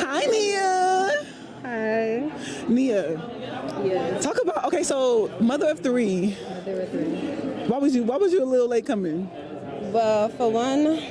Hi, Nia. Hi. Nia, Yes. talk about so mother of three. There were three. Why was you a little late coming? Well, for one,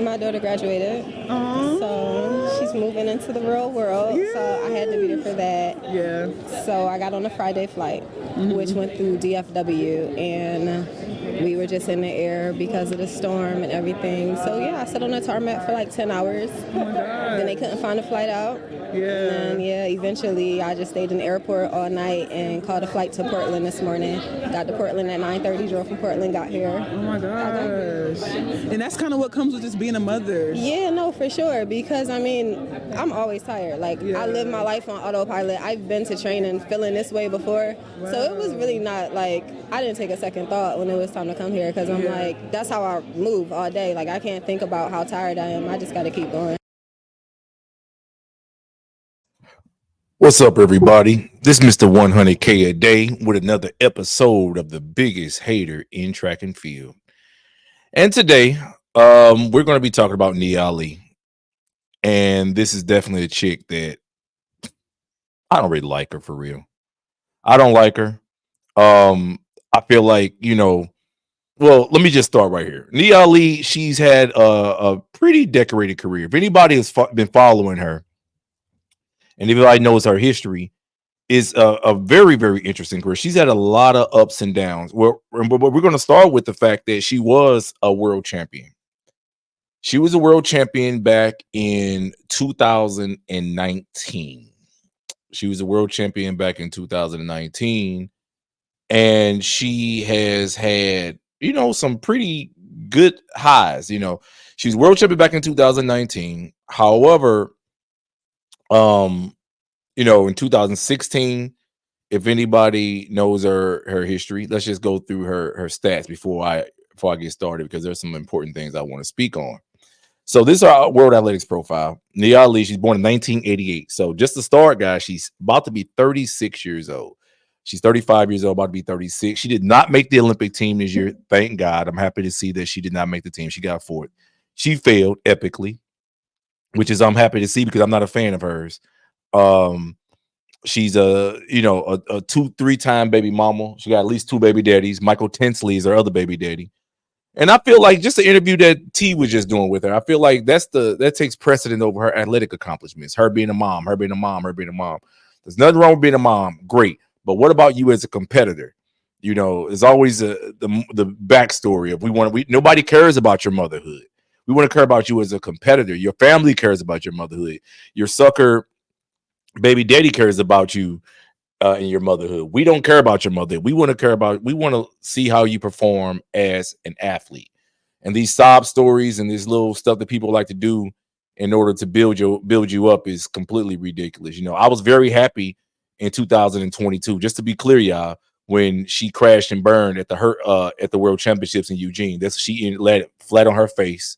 my daughter graduated, so she's Oh, moving into the real world. So I had to be there for yes. that. Yeah. So I got on a Friday flight, which went through DFW, and we were just in the air because of the storm and everything. So yeah, I sat on the tarmac for like 10 hours. Oh my Then they God. couldn't find a flight out. And Yeah. then, yeah, eventually I just stayed in the airport all night and caught a flight to Portland this morning. Got to Portland at 9:30, drove from Portland, got here. Oh my Got gone. gosh. And that's kind of what comes with just being a mother. Yeah, no, for sure. Because I mean, I'm always tired. Like I live my Yeah. life on autopilot. I've been to training feeling this way before, so it was really not like I didn't take a second thought when it was time to come here because I'm Yeah. like that's how I move all day. Like I can't think about how tired I am. I just got to keep going. What's up, everybody? This is Mr. 100K a day with another episode of the biggest hater in track and field. And today, we're going to be talking about Nia Ali. And this is definitely a chick that I don't really like her for real. I don't like her. I feel like, well, let me just start right here. Nia Ali, she's had a pretty decorated career. If anybody has been following her and if anybody knows her history, is a very, very interesting career. She's had a lot of ups and downs. But we're going to start with the fact that she was a world champion. She was a world champion back in 2019. She was a world champion back in 2019. And she has had, some pretty good highs. She was world champion back in 2019. However, in 2016, if anybody knows her history, let's just go through her stats before I get started because there's some important things I want to speak on. So this is our World Athletics profile. Nia Ali, she's born in 1988. So just to start, guys, she's about to be 36 years old. She's 35 years old, about to be 36. She did not make the Olympic team this year. Thank God. I'm happy to see that she did not make the team. She got fourth. She failed epically, which is I'm happy to see because I'm not a fan of hers. Um, She's a 2-3 time baby mama. She got at least two baby daddies. Michael Tinsley is her other baby daddy. And I feel like just the interview that T was just doing with her, I feel like that takes precedent over her athletic accomplishments. Her being a mom, her being a mom, her being a mom. There's nothing wrong with being a mom. Great. But what about you as a competitor? There's always the backstory of nobody cares about your motherhood. We want to care about you as a competitor. Your family cares about your motherhood. Your sucker baby daddy cares about you in your motherhood. We don't care about your mother. We want to see how you perform as an athlete. And these sob stories and this little stuff that people like to do in order to build you up is completely ridiculous. I was very happy in 2022, just to be clear, y'all, when she crashed and burned at the World Championships in Eugene. That's she let it flat on her face.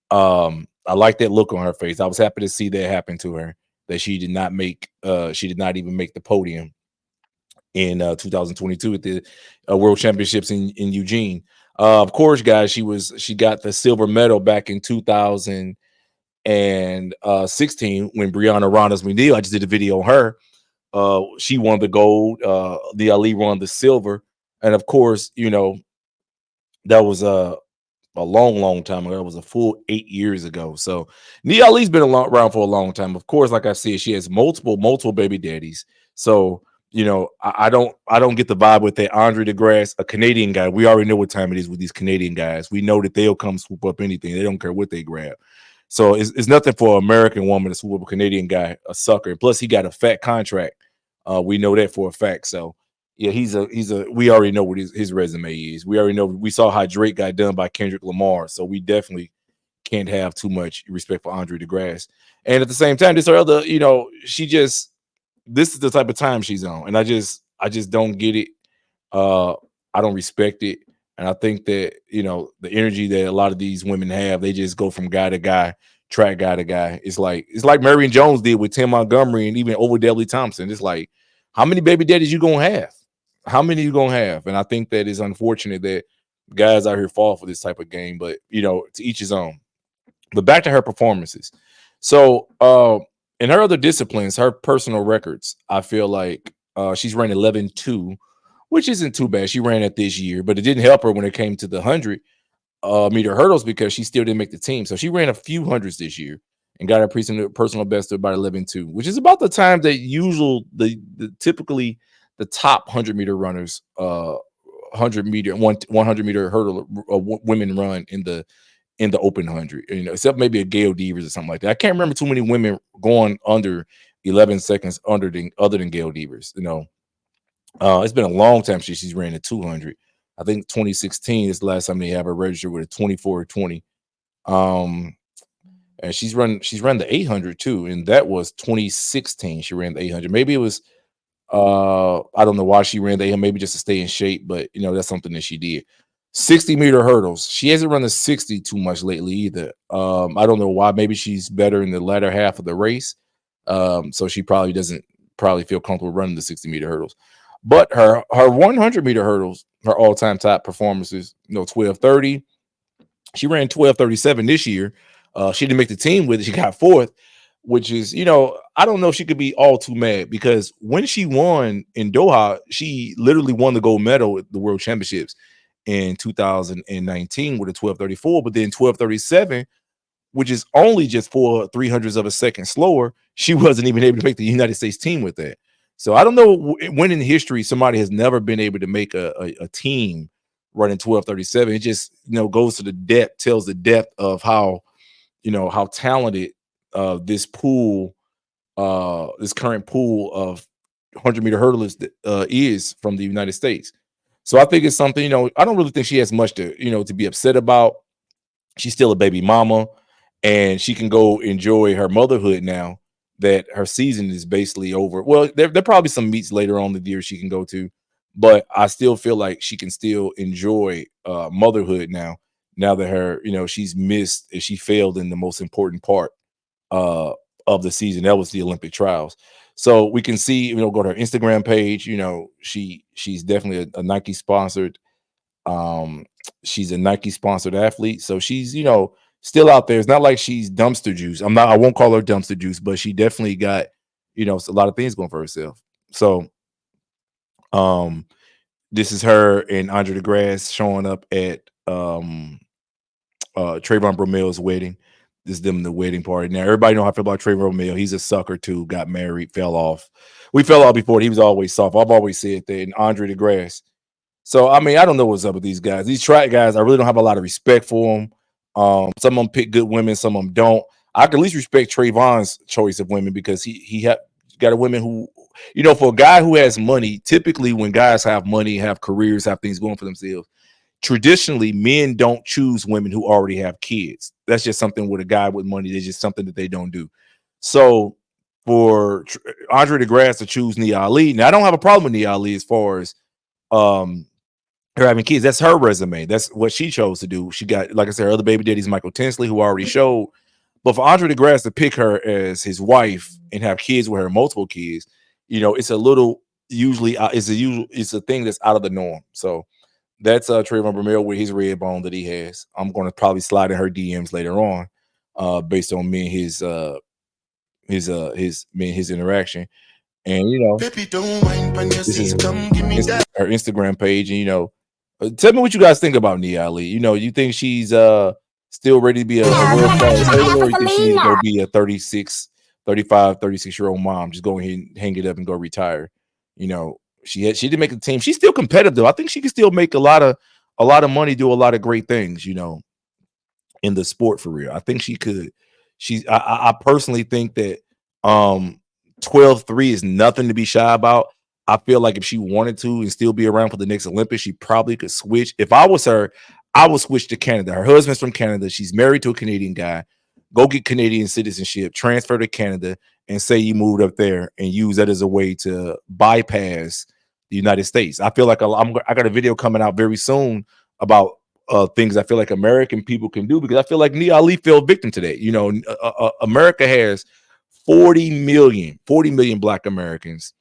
I like that look on her face. I was happy to see that happen to her. That she did not even make the podium in 2022 at the World Championships in Eugene. Of course, guys, she got the silver medal back in 2016 when Brianna Rondas McNeil. I just did a video on her. She won the gold. The Ali won the silver, and of course, that was a long, long time ago. That was a full 8 years ago. So Nia Ali's been around for a long time. Of course, like I said, she has multiple baby daddies. So I don't get the vibe with that. Andre DeGrasse, a Canadian guy. We already know what time it is with these Canadian guys. We know that they'll come swoop up anything. They don't care what they grab. So it's nothing for an American woman to swoop up a Canadian guy, a sucker. Plus, he got a fat contract. We know that for a fact. So yeah, he's a. We already know what his resume is. We already know. We saw how Drake got done by Kendrick Lamar. So we definitely can't have too much respect for Andre DeGrasse. And at the same time, this other, this is the type of time she's on, and I just don't get it. Uh, I don't respect it, and I think that the energy that a lot of these women have, they just go from guy to guy, track guy to guy. It's like Marion Jones did with Tim Montgomery and even Over Dudley Thompson. It's like, how many baby daddies you gonna have? How many you gonna have? And I think that is unfortunate that guys out here fall for this type of game. But to each his own. But back to her performances. So in her other disciplines, her personal records, I feel like she's ran 11.2, which isn't too bad. She ran it this year, but it didn't help her when it came to the 100 meter hurdles because she still didn't make the team. So she ran a few hundreds this year and got her personal best of about 11.2, which is about the time that typically the top 100 meter runners, 100 meter hurdle women run in the open 100, except maybe a Gail Devers or something like that. I can't remember too many women going under 11 seconds other than Gail Devers. It's been a long time since she's ran a 200. I think 2016 is the last time they have her registered with a 24:20. And she's run the 800 too, and that was 2016. She ran the 800. Maybe it was I don't know why she ran the 800, maybe just to stay in shape, but that's something that she did. 60-meter hurdles. She hasn't run the 60 too much lately either. I don't know why. Maybe she's better in the latter half of the race. So she probably doesn't feel comfortable running the 60-meter hurdles. But her 100-meter hurdles, her all-time top performances, 12:30. She ran 12:37 this year. She didn't make the team with it. She got fourth, which is, I don't know if she could be all too mad because when she won in Doha, she literally won the gold medal at the World Championships in 2019 with a 12:34, but then 12:37, which is only just 4/300 of a second slower, she wasn't even able to make the United States team with that. So I don't know when in history somebody has never been able to make a team running 12:37. It just goes to the depth, tells the depth of how talented this current pool of 100-meter hurdlers is from the United States. So I think it's something, I don't really think she has much to be upset about. She's still a baby mama and she can go enjoy her motherhood now that her season is basically over. Well, there probably some meets later on the year she can go to, but I still feel like she can still enjoy motherhood now that she failed in the most important part of the season. That was the Olympic trials. So we can see, go to her Instagram page, she's definitely a Nike sponsored. She's a Nike sponsored athlete. So she's, still out there. It's not like she's dumpster juice. I won't call her dumpster juice, but she definitely got, a lot of things going for herself. So this is her and Andre DeGrasse showing up at Trayvon Bromel's wedding. This is them the wedding party. Now everybody know how I feel about Trayvon Bromell. He's a sucker too. Got married, fell off. We fell off before. He was always soft. I've always said that. And Andre DeGrasse. So I mean, I don't know what's up with these guys. These track guys, I really don't have a lot of respect for them. Some of them pick good women, some of them don't. I can at least respect Trayvon's choice of women because he got a women who, for a guy who has money. Typically, when guys have money, have careers, have things going for themselves, traditionally men don't choose women who already have kids. That's just something with a guy with money. It's just something that they don't do. So for Andre DeGrasse to choose Nia Ali, now I don't have a problem with Nia Ali as far as her having kids. That's her resume. That's what she chose to do. She got, like I said, her other baby daddy's Michael Tinsley, who already showed. But for Andre DeGrasse to pick her as his wife and have kids with her, multiple kids, it's a little it's a thing that's out of the norm. So that's Trayvon Bromell with his red bone that he has. I'm going to probably slide in her DMs later on, based on me and his interaction. And this is her Instagram page, and tell me what you guys think about Nia Ali. You think she's still ready to be a world-class hurdler, or you think she needs to go be a 36-year-old mom, just go ahead and hang it up and go retire? She didn't make the team. She's still competitive. I think she can still make a lot of money, do a lot of great things, in the sport for real. I think she could. I personally think that 12:3 is nothing to be shy about. I feel like if she wanted to and still be around for the next Olympics, she probably could switch. If I was her, I would switch to Canada. Her husband's from Canada. She's married to a Canadian guy. Go get Canadian citizenship, transfer to Canada, and say you moved up there and use that as a way to bypass the United States. I feel like I got a video coming out very soon about things I feel like American people can do, because I feel like Nia Ali fell victim to that. America has 40 million Black Americans,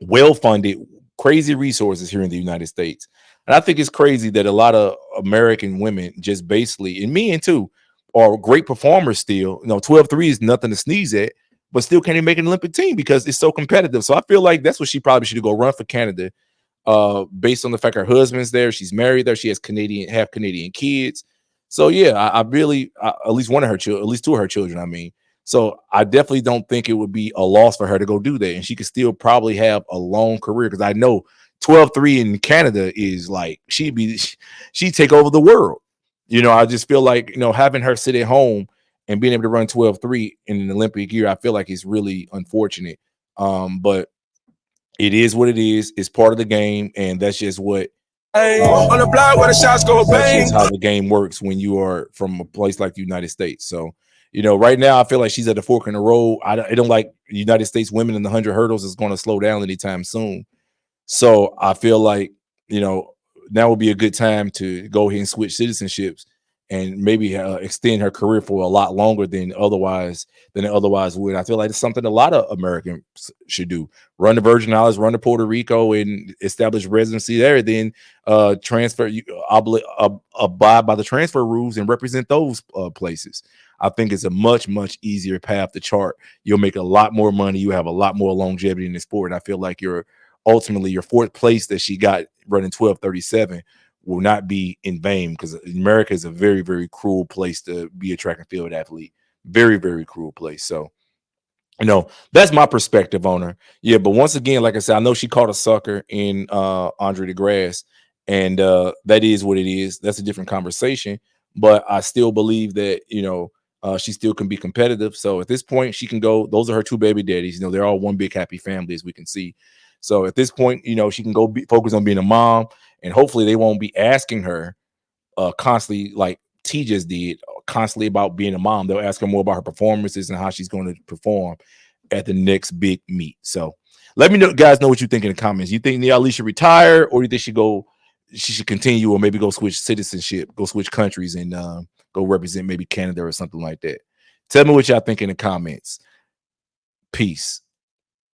well-funded, crazy resources here in the United States. And I think it's crazy that a lot of American women just basically, and men too, are great performers still. 12:3 is nothing to sneeze at, but still can't even make an Olympic team because it's so competitive. So I feel like that's what she probably should go run for Canada. Based on the fact her husband's there, she's married there, she has half Canadian kids. So yeah, I really at least one of her children, at least two of her children, I mean. So I definitely don't think it would be a loss for her to go do that. And she could still probably have a long career because I know 12-3 in Canada is like she'd take over the world. You know, I just feel like, you know, having her sit at home and being able to run 12-3 in an Olympic year, I feel like it's really unfortunate. But it is what it is. It's part of the game, and that's just what on the block where the shots go bang. That's just how the game works when you are from a place like the United States. So, you know, right now I feel like she's at the fork in the road. I don't like United States women in the 100 hurdles is going to slow down anytime soon. So I feel like, you know, now would be a good time to go ahead and switch citizenships and maybe extend her career for a lot longer than otherwise would. I feel like it's something a lot of Americans should do: run the Virgin Islands, run to Puerto Rico, and establish residency there. Then transfer, abide by the transfer rules and represent those places. I think it's a much easier path to chart. You'll make a lot more money. You have a lot more longevity in the sport. And I feel like ultimately your fourth place that she got running 12:37 will not be in vain, because America is a very cruel place to be a track and field athlete. Very cruel place. So, you know, that's my perspective on her. Yeah, but once again, like I said, I know she caught a sucker in Andre DeGrasse, and that is what it is. That's a different conversation. But I still believe that, you know, she still can be competitive. So at this point, she can go. Those are her two baby daddies. You know, they're all one big happy family, as we can see. So at this point, you know, she can go focus on being a mom, and hopefully they won't be asking her constantly, like T just did, constantly about being a mom. They'll ask her more about her performances and how she's going to perform at the next big meet. So let me know, guys, know what you think in the comments. You think Nia Ali should retire, or do you think she should continue, or maybe go switch citizenship, go switch countries, and go represent maybe Canada or something like that? Tell me what y'all think in the comments. Peace.